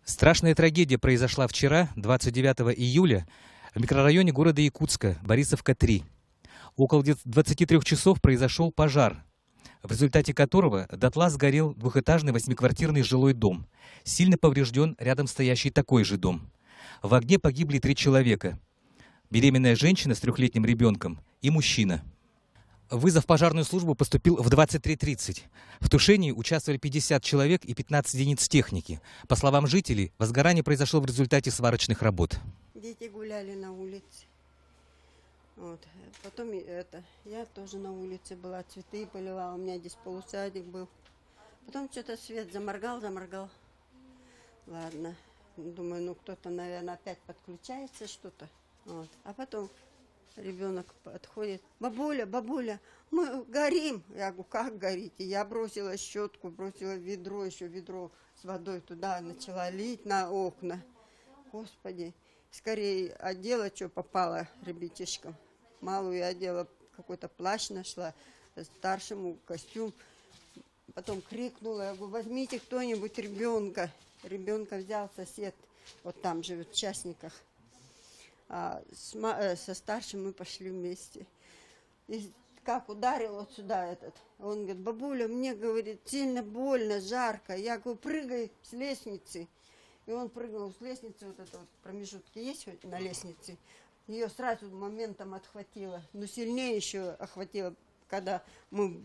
Страшная трагедия произошла вчера, 29 июля, в микрорайоне города Якутска, Борисовка-3. Около 23 часов произошел пожар, в результате которого дотла сгорел двухэтажный 8-квартирный жилой дом. Сильно поврежден рядом стоящий такой же дом. В огне погибли 3 человека. Беременная женщина с 3-летним ребенком и мужчина. Вызов в пожарную службу поступил в 23:30. В тушении участвовали 50 человек и 15 единиц техники. По словам жителей, возгорание произошло в результате сварочных работ. Дети гуляли на улице. Вот. Потом я тоже на улице была, цветы поливала, у меня здесь полусадик был. Потом что-то свет заморгал. Ладно, думаю, ну кто-то, наверное, опять подключается что-то. Вот. А потом ребенок подходит: бабуля, мы горим. Я говорю, как горите? Я бросила щетку, бросила ведро, еще ведро с водой туда, начала лить на окна. Господи, скорее одела, что попало ребятишкам. Малую одела, какой-то плащ нашла, старшему костюм. Потом крикнула, я говорю, возьмите кто-нибудь ребенка. Ребенка взял сосед, вот там живет, в Частниках. А со старшим мы пошли вместе. И как ударил вот сюда этот. Он говорит, бабуля, мне, говорит, сильно больно, жарко. Я говорю, прыгай с лестницы. И он прыгнул с лестницы, вот это вот промежутки есть на лестнице. Ее сразу моментом отхватило. Но сильнее еще охватило, когда мы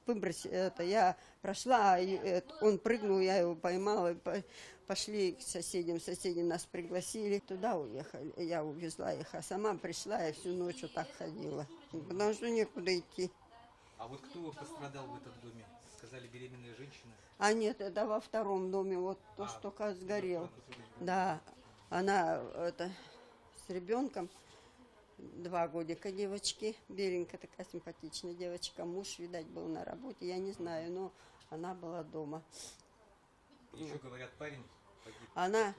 выбросили это. Я прошла, он прыгнул, я его поймала. Пошли к соседям, соседи нас пригласили. Туда уехали, я увезла их, а сама пришла и всю ночь вот так ходила. Потому что некуда идти. А вот кто пострадал в этом доме? Сказали, беременная женщина? А нет, это во втором доме, вот то, что сгорел. Да, она с ребенком, 2 годика девочки, беленькая такая симпатичная девочка. Муж, видать, был на работе, я не знаю, но она была дома. Еще говорят, парень погиб.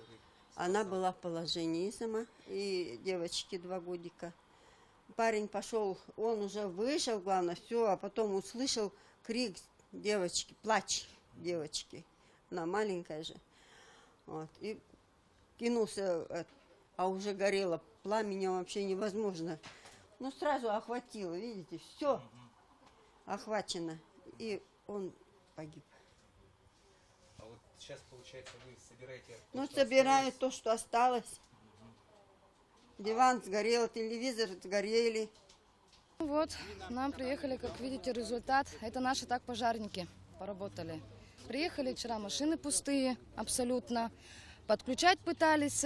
Она была в положении сама, и девочке 2 годика. Парень пошел, он уже вышел, главное, все, а потом услышал крик девочки, плач девочки. Она маленькая же. Вот, и кинулся, а уже горело, пламенем вообще невозможно. Ну, сразу охватило, видите, все охвачено. И он погиб. А вот сейчас, получается, вы собираете... Ну, собираю то, что осталось. Диван сгорел, телевизор сгорели. Вот, нам приехали, как видите, результат. Это наши так пожарники поработали. Приехали вчера, машины пустые абсолютно. Подключать пытались,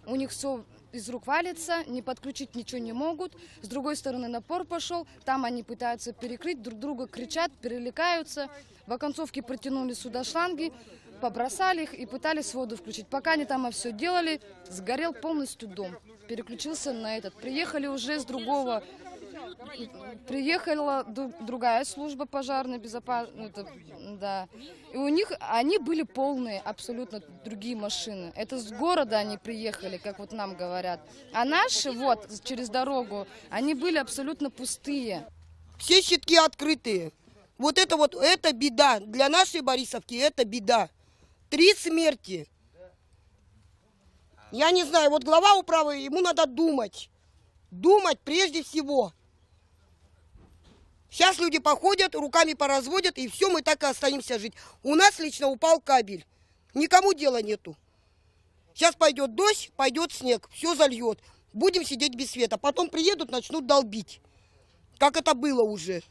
у них все из рук валится, не подключить ничего не могут. С другой стороны напор пошел, там они пытаются перекрыть, друг друга кричат, перекликаются. В оконцовке протянули сюда шланги, побросали их и пытались воду включить. Пока они там все делали, сгорел полностью дом. Переключился на этот. Приехали уже с другого. Приехала другая служба пожарной безопасности, да. И у них, они были полные, абсолютно другие машины. Это с города они приехали, как вот нам говорят. А наши, вот, через дорогу, они были абсолютно пустые. Все щитки открытые. Вот, это беда. Для нашей Борисовки это беда. 3 смерти. Я не знаю, вот глава управы, ему надо думать. Думать прежде всего. Сейчас люди походят, руками поразводят, и все, мы так и останемся жить. У нас лично упал кабель. Никому дела нету. Сейчас пойдет дождь, пойдет снег, все зальет. Будем сидеть без света. Потом приедут, начнут долбить. Как это было уже.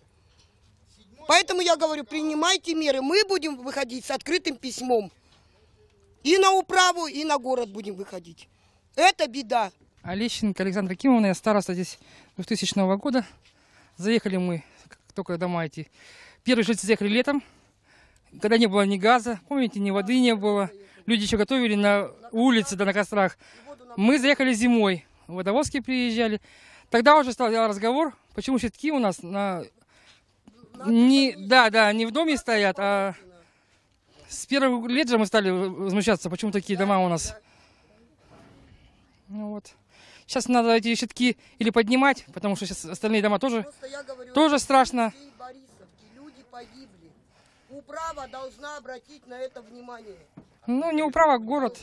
Поэтому я говорю, принимайте меры. Мы будем выходить с открытым письмом. И на управу, и на город будем выходить. Это беда. Олещенко Александра Кимовна, я староста здесь 2000 года. Заехали мы, как только дома эти. Первые жильцы заехали летом, когда не было ни газа, помните, ни воды не было. Люди еще готовили на улице, да на кострах. Мы заехали зимой, в Водовозке приезжали. Тогда уже стал разговор, почему щитки у нас не в доме стоят, а с первых лет же мы стали возмущаться, почему такие дома у нас. Ну вот. Сейчас надо эти щитки или поднимать, потому что сейчас остальные дома тоже страшно. Люди погибли. Управа должна обратить на это внимание. Ну, не управа, город.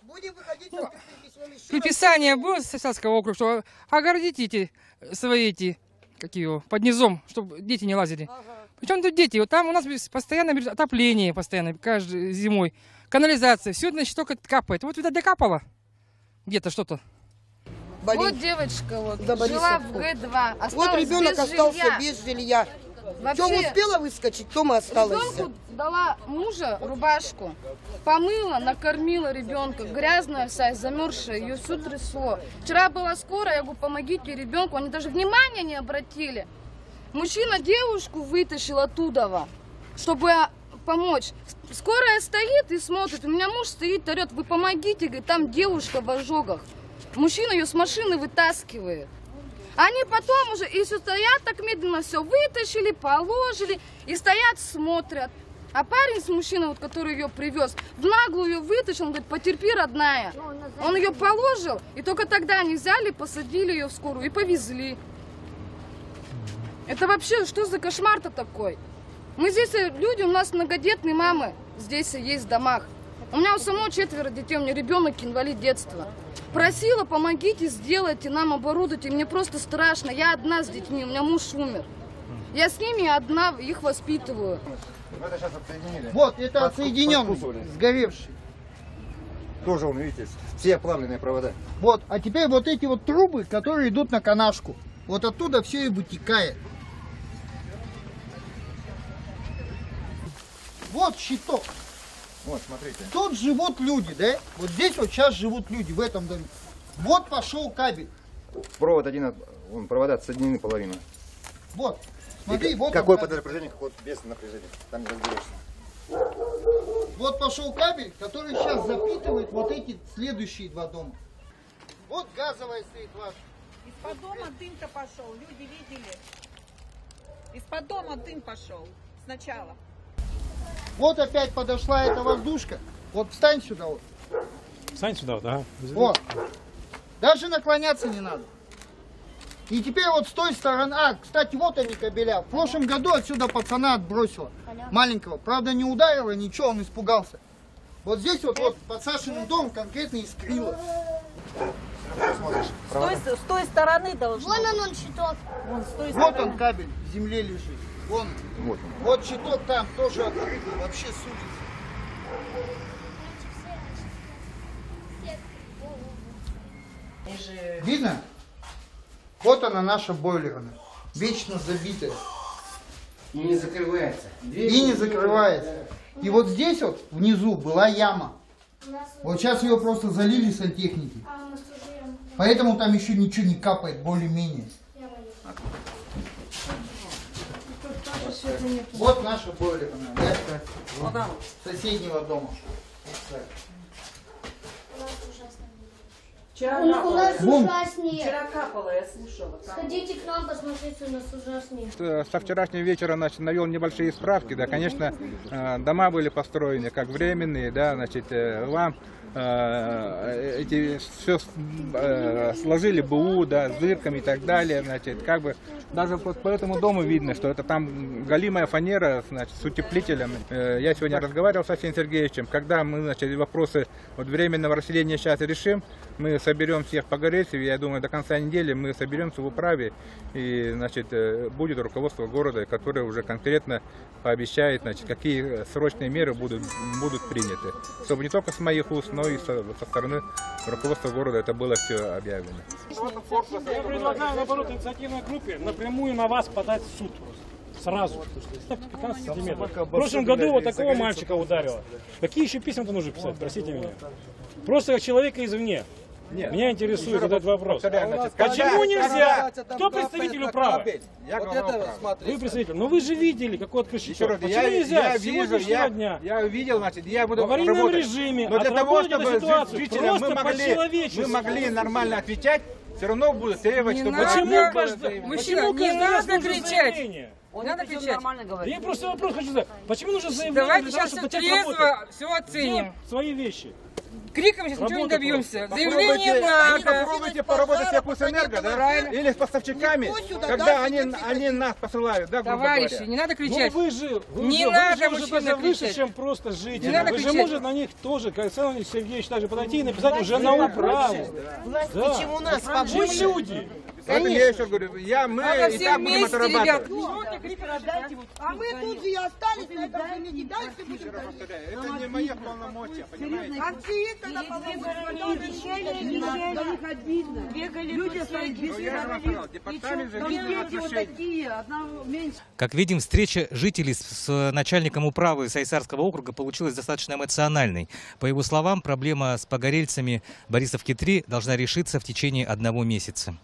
Будем выходить с открытым письмом еще раз. Приписание было с Соседского округа, что огородите эти свои под низом, чтобы дети не лазили. Причем тут дети? Вот там у нас постоянно отопление, постоянно, каждой зимой. Канализация, все, значит, только капает. Вот, видать, докапало где-то что-то. Вот девочка вот, За жила Борисовку. в Г2, осталась Вот ребенок без остался жилья. без жилья. Вообще, Тёма успела выскочить, Тома осталась. ребенку дала мужа рубашку, помыла, накормила ребенка, грязная вся, замерзшая, ее всю трясло. Вчера была скорая, я говорю, помогите ребенку, они даже внимания не обратили. Мужчина девушку вытащил оттуда, чтобы помочь. Скорая стоит и смотрит, у меня муж стоит, орет, вы помогите, говорит, там девушка в ожогах. Мужчина ее с машины вытаскивает. Они потом уже и все стоят так медленно, все вытащили, положили, и стоят, смотрят. А парень с мужчиной, вот, который ее привез, в наглую ее вытащил, он говорит, потерпи, родная. Он ее положил, и только тогда они взяли, посадили ее в скорую и повезли. Это вообще, что за кошмар-то такой? Мы здесь, люди, у нас многодетные мамы здесь есть в домах. У меня у самого 4 детей, у меня ребенок инвалид детства. Просила, помогите, сделайте нам, оборудуйте. Мне просто страшно. Я одна с детьми, у меня муж умер. Я с ними одна их воспитываю. Вот, это отсоединенный, сгоревший. Тоже, вон, видите, все плавленные провода. Вот, а теперь вот эти вот трубы, которые идут на канашку. Вот оттуда все и вытекает. Вот щиток. Вот, смотрите. Тут живут люди, да? Вот здесь вот сейчас живут люди, в этом доме. Вот пошел кабель. Провод один, вон, провода отсоединены половину. Вот, смотри, вот какое он, кабель. напряжение, какое без напряжения. Там не разберешься. Вот пошел кабель, который сейчас запитывает вот эти следующие 2 дома. Вот газовая стоит ваша. Из-под дома дым-то пошел, люди видели. Из-под дома дым пошел сначала. Вот опять подошла эта воздушка. Вот встань сюда вот. Встань сюда, да. Вот. Даже наклоняться не надо. И теперь вот с той стороны... А, кстати, вот они кабеля. В прошлом году отсюда пацана отбросило. Маленького. Правда, не ударило, ничего, он испугался. Вот здесь вот под Сашиным домом конкретно искрило. С той стороны должно. Вон он щиток. Вон, с той Вот стороны. он кабель в земле лежит. Вон. Вот. Вот щиток там тоже открытый. Вообще судится. Видно? Вот она наша бойлерная. Вечно забитая. И не закрывается. И не закрывается. И вот здесь вот внизу была яма. Вот сейчас ее просто залили сантехники. Поэтому там еще ничего не капает, более-менее. Вот наша бойлерная. Я соседнего дома. Вчера У нас Бум. ужаснее. Вчера капало, я слышала. Сходите к нам, посмотрите, у нас ужаснее. Со вчерашнего вечера, значит, навел небольшие справки, да, конечно, дома были построены как временные, да, значит, вам эти все сложили БУ, да, с дырками и так далее, значит, как бы даже вот по этому дому видно, что это там галимая фанера, значит, с утеплителем. Я сегодня разговаривал с Арсением Сергеевичем, когда мы, значит, вопросы вот временного расселения сейчас решим, мы соберем всех погорельцев, я думаю, до конца недели мы соберемся в управе, и, значит, будет руководство города, которое уже конкретно пообещает, значит, какие срочные меры будут приняты, чтобы не только с моих уст, но и со стороны руководства города это было все объявлено. Я предлагаю, наоборот, инициативной группе напрямую на вас подать в суд. Сразу. 15 сантиметров. В прошлом году вот такого мальчика ударило. Какие еще письма-то нужно писать? Простите меня. Просто как человека извне. Меня интересует этот вопрос. Почему нельзя? Кто представитель управы? Вы представитель. Но вы же видели, какой открытый счет. Почему нельзя с сегодняшнего дня? Я увидел, значит, я буду В аварийном работать. режиме. Но для того, отработать чтобы эту ситуацию, жителям просто по-человечески. мы могли нормально отвечать, все равно будут требовать, чтобы... Мужчина, Почему не каждый раз надо нужно кричать. заявление? Надо кричать. Я просто вопрос хочу задать. Почему нужно заявление? Давайте для того, сейчас чтобы все начать трезво работать? все оценим. Делать свои вещи. Криком сейчас ничего не Работа добьемся. просто. Заявление надо. Попробуйте поработать с Якутэнерго, да? Правильно. Или с поставщиками, когда они нас посылают, да, грубо Товарищи, говоря. не надо кричать. Ну вы же, Не вы надо, же уже мужчина, даже выше, кричать. чем просто жители. Не надо Вы же кричать. можете на них тоже, как Александр Сергеевич, также подойти и написать уже на управу. Власть Да. почему нас Мы побольше? люди. Это я еще говорю, мы Надо и все так будем вместе, отрабатывать. А мы тут же и остались на этом же месте. Дальше будем Это не мои полномочия, понимаете? активисты на Люди стоят без Я же вам сказал, департамент жилищных отношений. Как видим, встреча жителей с начальником управы Сайсарского округа получилась достаточно эмоциональной. По его словам, проблема с погорельцами Борисовки-3 должна решиться в течение 1 месяца.